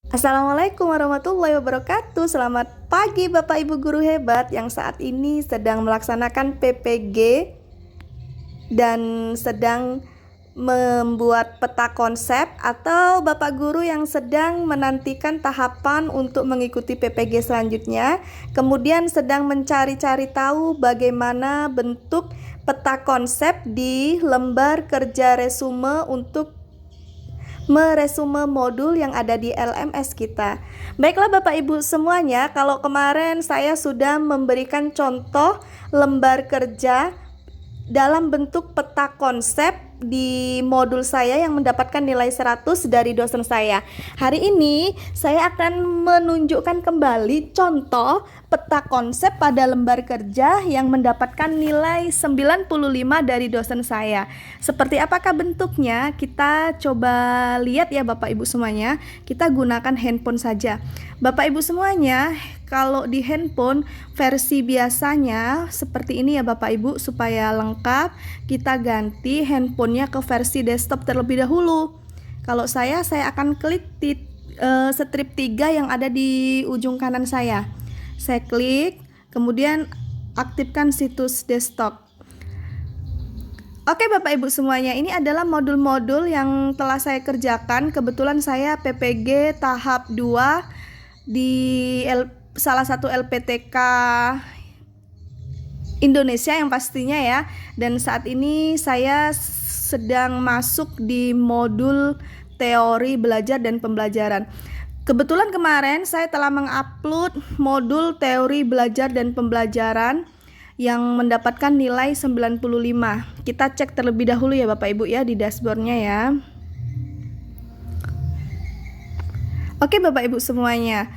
Assalamualaikum warahmatullahi wabarakatuh. Selamat pagi Bapak Ibu guru hebat yang saat ini sedang melaksanakan PPG dan sedang membuat peta konsep, atau Bapak guru yang sedang menantikan tahapan untuk mengikuti PPG selanjutnya, kemudian sedang mencari-cari tahu bagaimana bentuk peta konsep di lembar kerja resume untuk meresume modul yang ada di LMS kita. Baiklah Bapak Ibu semuanya, kalau kemarin saya sudah memberikan contoh lembar kerja dalam bentuk peta konsep di modul saya yang mendapatkan nilai 100 dari dosen saya. Hari ini saya akan menunjukkan kembali contoh peta konsep pada lembar kerja yang mendapatkan nilai 95 dari dosen saya. Seperti apakah bentuknya? Kita coba lihat ya Bapak Ibu semuanya. Kita gunakan handphone saja. Bapak Ibu semuanya, kalau di handphone versi biasanya seperti ini ya Bapak Ibu. Supaya lengkap, kita ganti handphonenya ke versi desktop terlebih dahulu. Kalau saya akan klik strip 3 yang ada di ujung kanan saya. Saya klik, kemudian aktifkan situs desktop. Oke Bapak Ibu semuanya, ini adalah modul-modul yang telah saya kerjakan. Kebetulan saya PPG tahap 2 di salah satu LPTK Indonesia yang pastinya ya. Dan saat ini saya sedang masuk di modul teori belajar dan pembelajaran. Kebetulan kemarin saya telah mengupload modul teori belajar dan pembelajaran yang mendapatkan nilai 95. Kita cek terlebih dahulu ya Bapak Ibu ya di dashboardnya ya. Oke Bapak Ibu semuanya,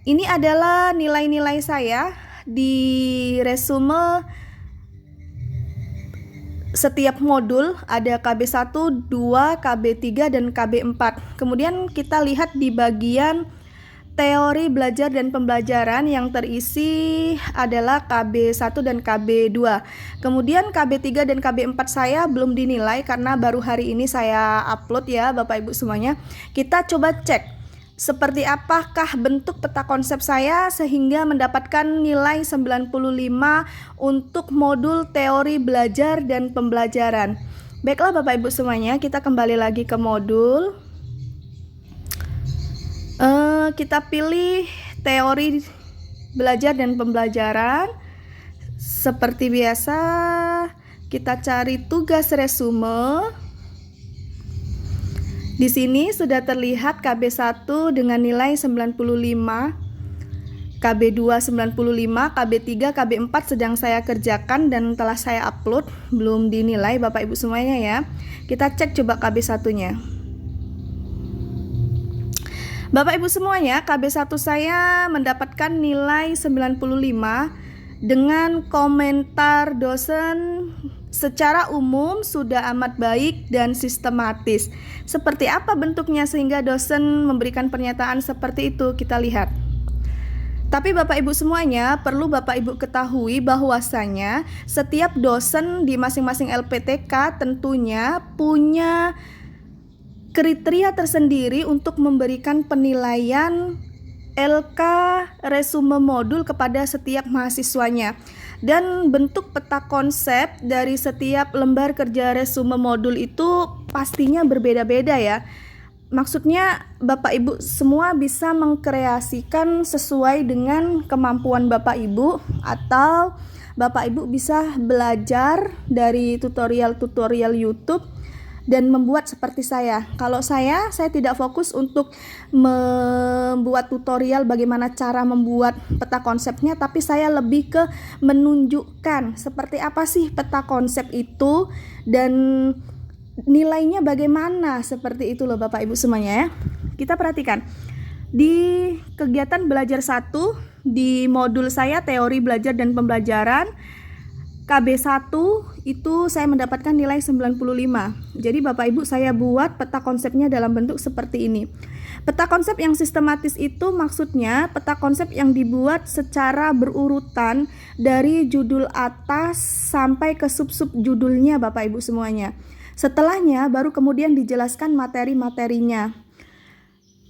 ini adalah nilai-nilai saya di resume setiap modul. Ada KB1, 2, KB3, dan KB4. Kemudian kita lihat di bagian teori belajar dan pembelajaran yang terisi adalah KB1 dan KB2. Kemudian KB3 dan KB4 saya belum dinilai karena baru hari ini saya upload ya Bapak Ibu semuanya. Kita coba cek seperti apakah bentuk peta konsep saya sehingga mendapatkan nilai 95 untuk modul teori belajar dan pembelajaran. Baiklah Bapak Ibu semuanya, kita kembali lagi ke modul. Kita pilih teori belajar dan pembelajaran. Seperti biasa, kita cari tugas resume. Di sini sudah terlihat KB1 dengan nilai 95, KB2 95, KB3, KB4 sedang saya kerjakan dan telah saya upload, belum dinilai Bapak Ibu semuanya ya. Kita cek coba KB1-nya. Bapak Ibu semuanya, KB1 saya mendapatkan nilai 95 dengan komentar dosen secara umum sudah amat baik dan sistematis. Seperti apa bentuknya sehingga dosen memberikan pernyataan seperti itu? Kita lihat. Tapi Bapak Ibu semuanya, perlu Bapak Ibu ketahui bahwasanya setiap dosen di masing-masing LPTK tentunya punya kriteria tersendiri untuk memberikan penilaian LK resume modul kepada setiap mahasiswanya. Dan bentuk peta konsep dari setiap lembar kerja resume modul itu pastinya berbeda-beda ya. Maksudnya Bapak Ibu semua bisa mengkreasikan sesuai dengan kemampuan Bapak Ibu, atau Bapak Ibu bisa belajar dari tutorial-tutorial YouTube dan membuat seperti saya. Kalau saya tidak fokus untuk membuat tutorial bagaimana cara membuat peta konsepnya, tapi saya lebih ke menunjukkan seperti apa sih peta konsep itu dan nilainya bagaimana, seperti itu loh Bapak Ibu semuanya ya. Kita perhatikan di kegiatan belajar 1 di modul saya teori belajar dan pembelajaran, KB1 itu saya mendapatkan nilai 95. Jadi Bapak Ibu saya buat peta konsepnya dalam bentuk seperti ini. Peta konsep yang sistematis itu maksudnya peta konsep yang dibuat secara berurutan dari judul atas sampai ke sub-sub judulnya Bapak Ibu semuanya. Setelahnya baru kemudian dijelaskan materi-materinya.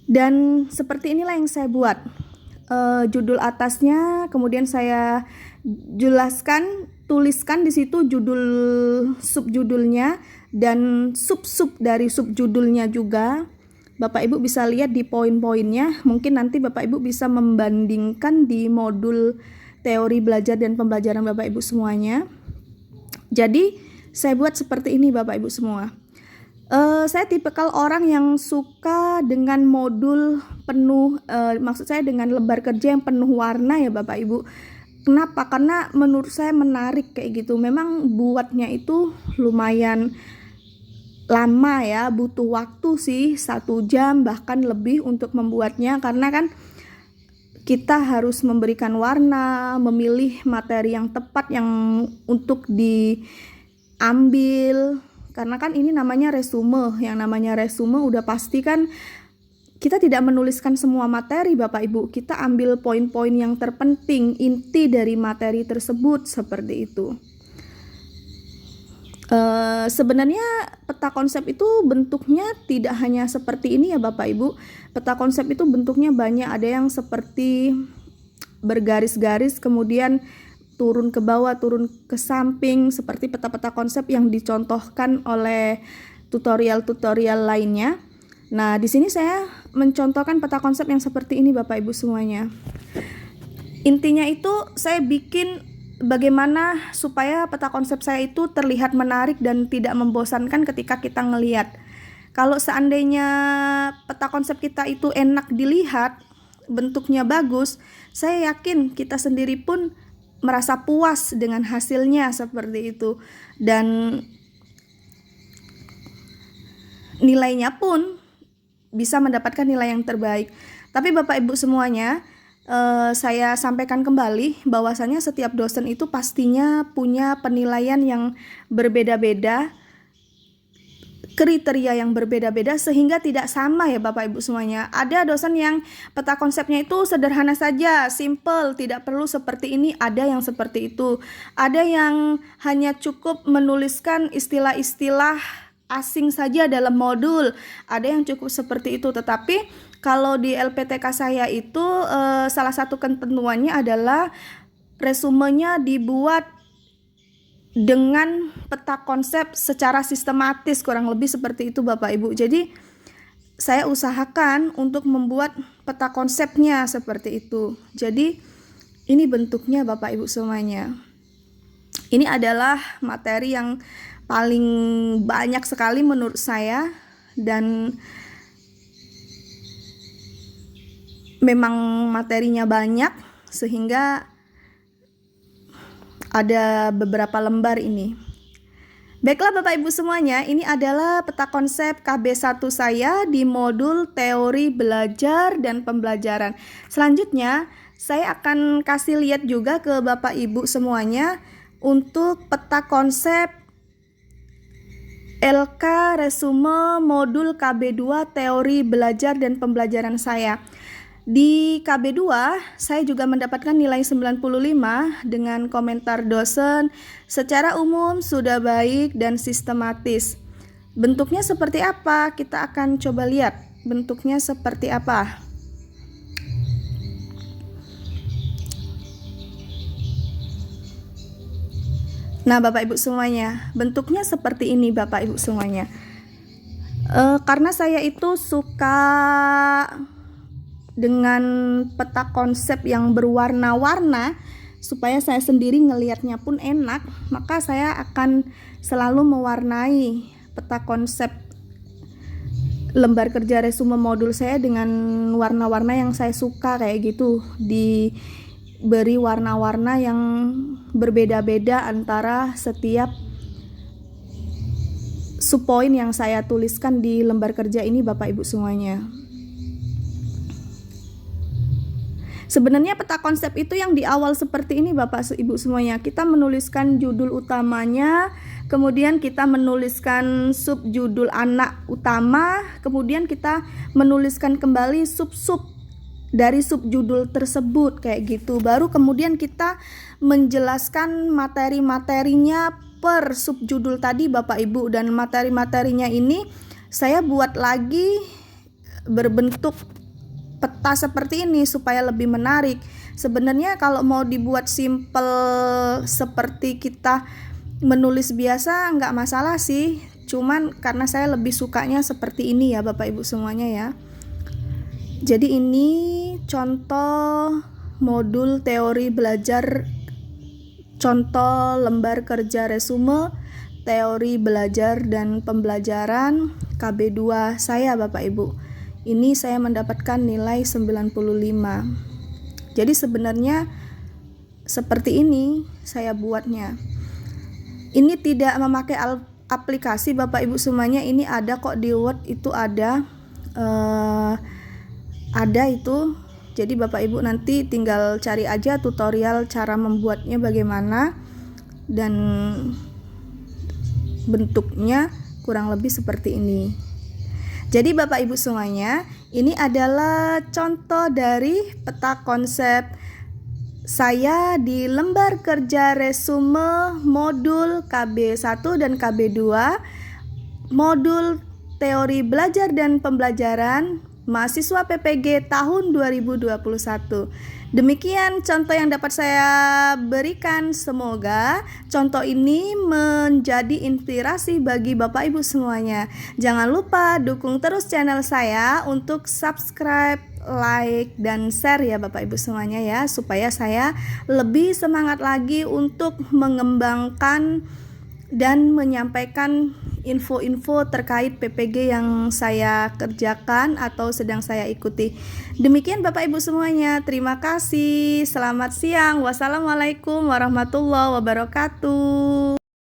Dan seperti inilah yang saya buat. Judul atasnya, kemudian saya tuliskan di situ judul subjudulnya dan sub-sub dari subjudulnya juga. Bapak Ibu bisa lihat di poin-poinnya. Mungkin nanti Bapak Ibu bisa membandingkan di modul teori belajar dan pembelajaran Bapak Ibu semuanya. Jadi saya buat seperti ini Bapak Ibu semua. Saya tipikal orang yang suka dengan modul penuh, maksud saya dengan lembar kerja yang penuh warna ya Bapak Ibu. Kenapa? Karena menurut saya menarik kayak gitu. Memang buatnya itu lumayan lama ya, butuh waktu sih 1 jam bahkan lebih untuk membuatnya, karena kan kita harus memberikan warna, memilih materi yang tepat yang untuk diambil. Karena kan ini namanya resume. Yang namanya resume udah pasti kan kita tidak menuliskan semua materi Bapak Ibu. Kita ambil poin-poin yang terpenting, inti dari materi tersebut, seperti itu. Sebenarnya peta konsep itu bentuknya tidak hanya seperti ini ya Bapak Ibu. Peta konsep itu bentuknya banyak. Ada yang seperti bergaris-garis kemudian turun ke bawah, turun ke samping, seperti peta-peta konsep yang dicontohkan oleh tutorial-tutorial lainnya. Nah, di sini saya mencontohkan peta konsep yang seperti ini Bapak Ibu semuanya. Intinya itu saya bikin bagaimana supaya peta konsep saya itu terlihat menarik dan tidak membosankan ketika kita ngelihat. Kalau seandainya peta konsep kita itu enak dilihat, bentuknya bagus, saya yakin kita sendiri pun merasa puas dengan hasilnya seperti itu, dan nilainya pun bisa mendapatkan nilai yang terbaik. Tapi Bapak Ibu semuanya, saya sampaikan kembali bahwasanya setiap dosen itu pastinya punya penilaian yang berbeda-beda, kriteria yang berbeda-beda, sehingga tidak sama ya Bapak Ibu semuanya. Ada dosen yang peta konsepnya itu sederhana saja, simple, tidak perlu seperti ini, ada yang seperti itu. Ada yang hanya cukup menuliskan istilah-istilah asing saja dalam modul, ada yang cukup seperti itu. Tetapi kalau di LPTK saya itu salah satu ketentuannya adalah resumenya dibuat dengan peta konsep secara sistematis, kurang lebih seperti itu Bapak Ibu. Jadi saya usahakan untuk membuat peta konsepnya seperti itu. Jadi ini bentuknya Bapak Ibu semuanya. Ini adalah materi yang paling banyak sekali menurut saya, dan memang materinya banyak sehingga ada beberapa lembar ini. Baiklah Bapak Ibu semuanya, ini adalah peta konsep KB1 saya di modul teori belajar dan pembelajaran. Selanjutnya, saya akan kasih lihat juga ke Bapak Ibu semuanya untuk peta konsep LK resume modul KB2 teori belajar dan pembelajaran saya. Di KB2 saya juga mendapatkan nilai 95 dengan komentar dosen secara umum sudah baik dan sistematis. Bentuknya seperti apa? Kita akan coba lihat bentuknya seperti apa. Nah Bapak Ibu semuanya, bentuknya seperti ini Bapak Ibu semuanya. Karena saya itu suka dengan peta konsep yang berwarna-warna supaya saya sendiri ngelihatnya pun enak, maka saya akan selalu mewarnai peta konsep lembar kerja resume modul saya dengan warna-warna yang saya suka kayak gitu, diberi warna-warna yang berbeda-beda antara setiap subpoin yang saya tuliskan di lembar kerja ini Bapak Ibu semuanya. Sebenarnya peta konsep itu yang di awal seperti ini Bapak Ibu semuanya. Kita menuliskan judul utamanya, kemudian kita menuliskan subjudul anak utama, kemudian kita menuliskan kembali sub-sub dari subjudul tersebut kayak gitu. Baru kemudian kita menjelaskan materi-materinya per subjudul tadi Bapak Ibu, dan materi-materinya ini saya buat lagi berbentuk peta seperti ini supaya lebih menarik. Sebenarnya kalau mau dibuat simple seperti kita menulis biasa nggak masalah sih, cuman karena saya lebih sukanya seperti ini ya Bapak Ibu semuanya ya. Jadi ini contoh modul teori belajar, contoh lembar kerja resume teori belajar dan pembelajaran KB2 saya Bapak Ibu. Ini saya mendapatkan nilai 95. Jadi sebenarnya seperti ini saya buatnya. Ini tidak memakai aplikasi Bapak Ibu semuanya, ini ada kok di Word, itu ada itu. Jadi Bapak Ibu nanti tinggal cari aja tutorial cara membuatnya bagaimana, dan bentuknya kurang lebih seperti ini. Jadi Bapak Ibu semuanya, ini adalah contoh dari peta konsep saya di lembar kerja resume modul KB1 dan KB2, modul teori belajar dan pembelajaran mahasiswa PPG tahun 2021. Demikian contoh yang dapat saya berikan. Semoga contoh ini menjadi inspirasi bagi Bapak Ibu semuanya. Jangan lupa dukung terus channel saya untuk subscribe, like, dan share ya Bapak Ibu semuanya ya, supaya saya lebih semangat lagi untuk mengembangkan dan menyampaikan info-info terkait PPG yang saya kerjakan atau sedang saya ikuti. Demikian Bapak Ibu semuanya, terima kasih. Selamat siang. Wassalamualaikum warahmatullahi wabarakatuh.